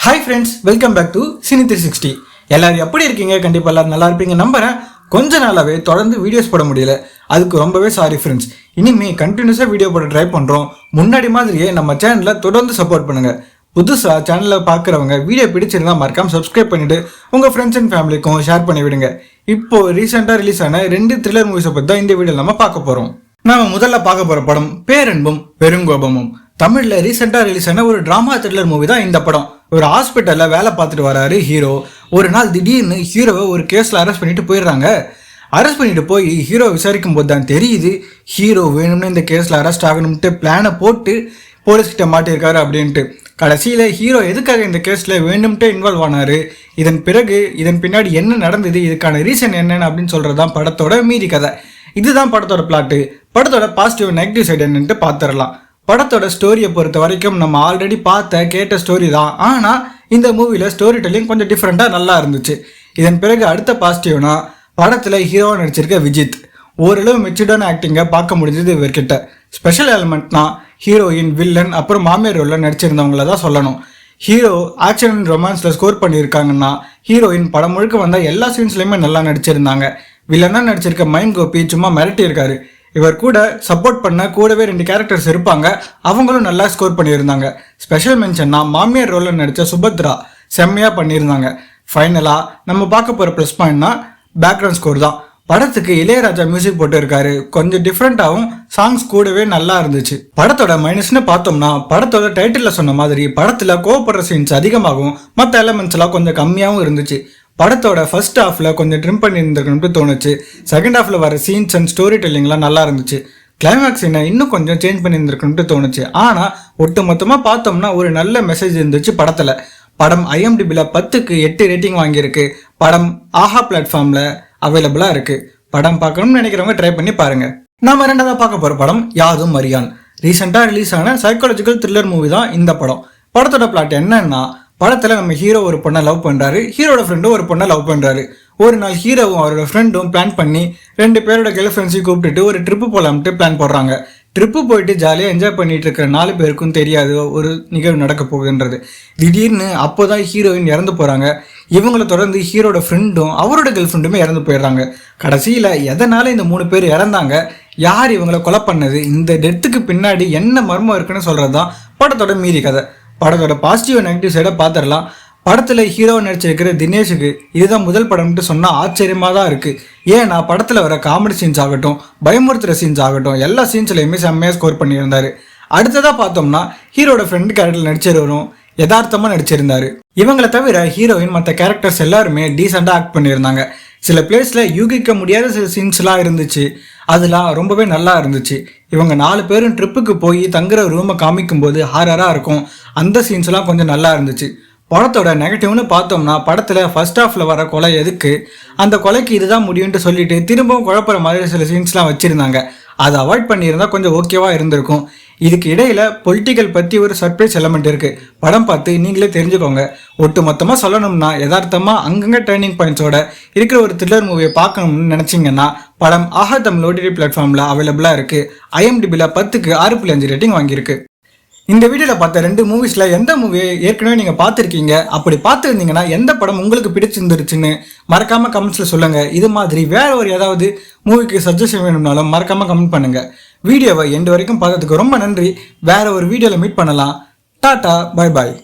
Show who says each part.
Speaker 1: Hi friends, welcome back to cine 360. எல்லாரும் எப்படி இருக்கீங்க? கண்டிப்பாக எல்லாரும் நல்லா இருப்பீங்க நம்புறேன். கொஞ்ச நாளாவே தொடர்ந்து வீடியோஸ் போட முடியல, அதுக்கு ரொம்பவே சாரி ஃப்ரெண்ட்ஸ். இனிமே கண்டினியூஸாக வீடியோ போட ட்ரை பண்ணுறோம். முன்னாடி மாதிரியே நம்ம சேனலில் தொடர்ந்து சப்போர்ட் பண்ணுங்க. புதுசாக சேனலில் பார்க்குறவங்க வீடியோ பிடிச்சிருந்தா மறக்காம சப்ஸ்கிரைப் பண்ணிட்டு உங்கள் ஃப்ரெண்ட்ஸ் அண்ட் ஃபேமிலிக்கும் ஷேர் பண்ணி விடுங்க. இப்போ ரீசெண்டாக ரிலீஸ் ஆன 2 த்ரில்லர் மூவிஸை பற்றி தான் இந்த வீடியோ நம்ம பார்க்க போகிறோம். நாம முதல்ல பார்க்க போகிற படம் பேரன்பும் பெருங்கோபமும். தமிழ்ல ரீசெண்டா ரிலீஸ் ஆன ஒரு டிராமா த்ரில்லர் மூவி தான் இந்த படம். ஒரு ஹாஸ்பிட்டல்ல வேலை பார்த்துட்டு வராரு ஹீரோ. ஒரு நாள் திடீர்னு ஹீரோவை ஒரு கேஸ்ல அரெஸ்ட் பண்ணிட்டு போயிடுறாங்க. அரெஸ்ட் பண்ணிட்டு போய் ஹீரோ விசாரிக்கும் போது தான் தெரியுது ஹீரோ வேணும்னு இந்த கேஸ்ல அரெஸ்ட் ஆகணும்ட்டு பிளானை போட்டு போலீஸ்கிட்ட மாட்டிருக்காரு அப்படின்ட்டு. கடைசியில ஹீரோ எதுக்காக இந்த கேஸ்ல வேணும்ட்டு இன்வால்வ் ஆனாரு, இதன் பிறகு இதன் பின்னாடி என்ன நடந்தது, இதுக்கான ரீசன் என்னன்னு அப்படின்னு சொல்றதுதான் படத்தோட மீதி கதை. இதுதான் படத்தோட பிளாட்டு. படத்தோட பாசிட்டிவ் நெகட்டிவ் சைடு என்னன்ட்டு பார்த்துடலாம். படத்தோட ஸ்டோரியை பொறுத்த வரைக்கும் நம்ம ஆல்ரெடி கேட்ட ஸ்டோரி தான். ஆனால் இந்த மூவியில் ஸ்டோரி டெல்லிங் கொஞ்சம் டிஃப்ரெண்ட்டாக நல்லா இருந்துச்சு. இதன் பிறகு அடுத்த பாசிட்டிவ்னா படத்தில் ஹீரோவாக நடிச்சிருக்க விஜித். ஓரளவு மெச்சூர்டான ஆக்டிங்கை பார்க்க முடிஞ்சது இவர்கிட்ட. ஸ்பெஷல் எலிமெண்ட்னா ஹீரோயின், வில்லன், அப்புறம் மாமியார் ரோலில் நடிச்சிருந்தவங்கள தான் சொல்லணும். ஹீரோ ஆக்ஷன் அண்ட் ரொமான்ஸில் ஸ்கோர் பண்ணியிருக்காங்கன்னா ஹீரோயின் படம் முழுக்க வந்த எல்லா சீன்ஸ்லையுமே நல்லா நடிச்சிருந்தாங்க. வில்லனாக நடிச்சிருக்க மைம் கோபி சும்மா மிரட்டி இருக்காரு. இவர் கூட சப்போர்ட் பண்ண கூடவே 2 கேரக்டர்ஸ் இருப்பாங்க, அவங்களும் நல்லா ஸ்கோர் பண்ணியிருந்தாங்க. ஸ்பெஷல் மென்ஷன்னா மாமியார் ரோலில் நடித்த சுபத்ரா செம்மையாக பண்ணியிருந்தாங்க. ஃபைனலாக நம்ம பார்க்க போகிற ப்ளஸ் பாயிண்ட்னா பேக்ரவுண்ட் ஸ்கோர் தான். படத்துக்கு இளையராஜா மியூசிக் போட்டு இருக்காரு. கொஞ்சம் டிஃப்ரெண்ட்டாகவும் சாங்ஸ் கூடவே நல்லா இருந்துச்சு. படத்தோட மைனஸ்னு பார்த்தோம்னா படத்தோட டைட்டிலில் சொன்ன மாதிரி படத்தில் கோவப்படுற சீன்ஸ் அதிகமாகவும் மற்ற எலமெண்ட்ஸ் எல்லாம் கொஞ்சம் கம்மியாகவும் இருந்துச்சு. படத்தோட ஃபர்ஸ்ட் ஹாஃப்ல கொஞ்சம் ட்ரிம் பண்ணி இருந்திருக்கணும்னு தோணுச்சு. செகண்ட் ஹாஃப்ல வர சீன்ஸ் அண்ட் ஸ்டோரி டெல்லிங்லாம் நல்லா இருந்துச்சு. கிளைமேக்ஸ் என்ன இன்னும் கொஞ்சம் சேஞ்ச் பண்ணி இருந்திருக்கணும்னு தோணுச்சு. ஆனால் ஒட்டு மொத்தமாக பார்த்தோம்னா ஒரு நல்ல மெசேஜ் இருந்துச்சு படத்தில். படம் IMDbல 10க்கு 8 ரேட்டிங் வாங்கியிருக்கு. படம் ஆஹா பிளாட்ஃபார்ம்ல அவைலபிளா இருக்கு. படம் பார்க்கணும்னு நினைக்கிறவங்க ட்ரை பண்ணி பாருங்க. நாம ரெண்டாவது பார்க்க போற படம் யாதும் அறியான். ரீசெண்டா ரிலீஸ் ஆன சைக்காலஜிக்கல் த்ரில்லர் மூவி தான் இந்த படம். படத்தோட பிளாட் என்னன்னா, படத்துல நம்ம ஹீரோ ஒரு பொண்ணை லவ் பண்றாரு, ஹீரோட ஃப்ரெண்டும் ஒரு பொண்ணை லவ் பண்றாரு. ஒரு நாள் ஹீரோவும் அவரோட ஃப்ரெண்டும் பிளான் பண்ணி 2 பேரோட கேர்ள் ஃப்ரெண்ட்ஸையும் கூப்பிட்டுட்டு ஒரு ட்ரிப்பு போலாம்ட்டு பிளான் போடுறாங்க. ட்ரிப்பு போயிட்டு ஜாலியாக என்ஜாய் பண்ணிட்டு இருக்கிற 4 பேருக்கும் தெரியாது ஒரு நிகழ்வு நடக்க போகுதுன்றது. திடீர்னு அப்போதான் ஹீரோயின் இறந்து போறாங்க. இவங்களை தொடர்ந்து ஹீரோட ஃப்ரெண்டும் அவரோட கேர்ள் ஃப்ரெண்டுமே இறந்து போயிடுறாங்க. கடைசியில எதனால இந்த 3 பேர் இறந்தாங்க, யார் இவங்களை கொலை பண்ணது, இந்த டெத்துக்கு பின்னாடி என்ன மர்மம் இருக்குன்னு சொல்றதுதான் படத்தோட மீதி கதை. படத்தோட பாசிட்டிவ் நெகட்டிவ் சைடை பார்த்துடலாம். படத்தில் ஹீரோ நடிச்சிருக்கிற தினேஷுக்கு இதுதான் முதல் படம்ட்டு சொன்னால் ஆச்சரியமாக தான் இருக்குது. ஏன்னா படத்தில் வர காமெடி சீன்ஸ் ஆகட்டும், பயமுறுத்துகிற சீன்ஸ் ஆகட்டும், எல்லா சீன்ஸ்லையுமே செம்மையாக ஸ்கோர் பண்ணியிருந்தாரு. அடுத்ததாக பார்த்தோம்னா ஹீரோட ஃப்ரெண்ட் கேரக்டர் நடிச்சிருவரும் யதார்த்தமாக நடிச்சிருந்தாரு. இவங்களை தவிர ஹீரோயின் மற்ற கேரக்டர்ஸ் எல்லாருமே டீசெண்டாக ஆக்ட் பண்ணியிருந்தாங்க. சில பிளேஸில் யூகிக்க முடியாத சில சீன்ஸ்லாம் இருந்துச்சு, அதெல்லாம் ரொம்பவே நல்லா இருந்துச்சு. இவங்க 4 பேரும் ட்ரிப்புக்கு போய் தங்குற ரூமை காமிக்கும் போது ஹாரராக இருக்கும், அந்த சீன்ஸ்லாம் கொஞ்சம் நல்லா இருந்துச்சு. படத்தோட நெகட்டிவ்னு பார்த்தோம்னா படத்தில் ஃபர்ஸ்ட் ஹாஃப்ல வர கொலை எதுக்கு, அந்த கொலைக்கு இதுதான் முடியும்ட்டு சொல்லிட்டு திரும்பவும் குழப்பற மாதிரி சில சீன்ஸ்லாம் வச்சுருந்தாங்க. அதை அவாய்ட் பண்ணியிருந்தால் கொஞ்சம் ஓகேவா இருந்திருக்கும். இதுக்கு இடையில பொலிட்டிக்கல் பற்றி ஒரு சர்ப்ரைஸ் எலமெண்ட் இருக்கு. படம் பார்த்து நீங்களே தெரிஞ்சுக்கோங்க. ஒட்டு மொத்தமாக சொல்லணும்னா யதார்த்தமாக அங்கங்கே டர்னிங் பாயிண்ட்ஸோட இருக்கிற ஒரு த்ரில்லர் மூவியை பார்க்கணும்னு நினச்சிங்கன்னா படம் ஆஹா தமிழ் OTT பிளாட்ஃபார்மில் அவைலபிளாக இருக்கு. IMDbல 10க்கு 6.5 ரேட்டிங் வாங்கியிருக்கு. இந்த வீடியோவில் பார்த்த 2 மூவிஸில் எந்த மூவியை ஏற்கனவே நீங்கள் பார்த்துருக்கீங்க, அப்படி பார்த்துருந்தீங்கன்னா எந்த படம் உங்களுக்கு பிடிச்சிருந்துருச்சுன்னு மறக்காமல் கமெண்ட்ஸில் சொல்லுங்கள். இது மாதிரி வேற ஒரு ஏதாவது மூவிக்கு சஜஷன் வேணும்னாலும் மறக்காமல் கமெண்ட் பண்ணுங்கள். வீடியோவை எண்டு வரைக்கும் பார்த்ததுக்கு ரொம்ப நன்றி. வேற ஒரு வீடியோவில் மீட் பண்ணலாம். Tata, bye bye.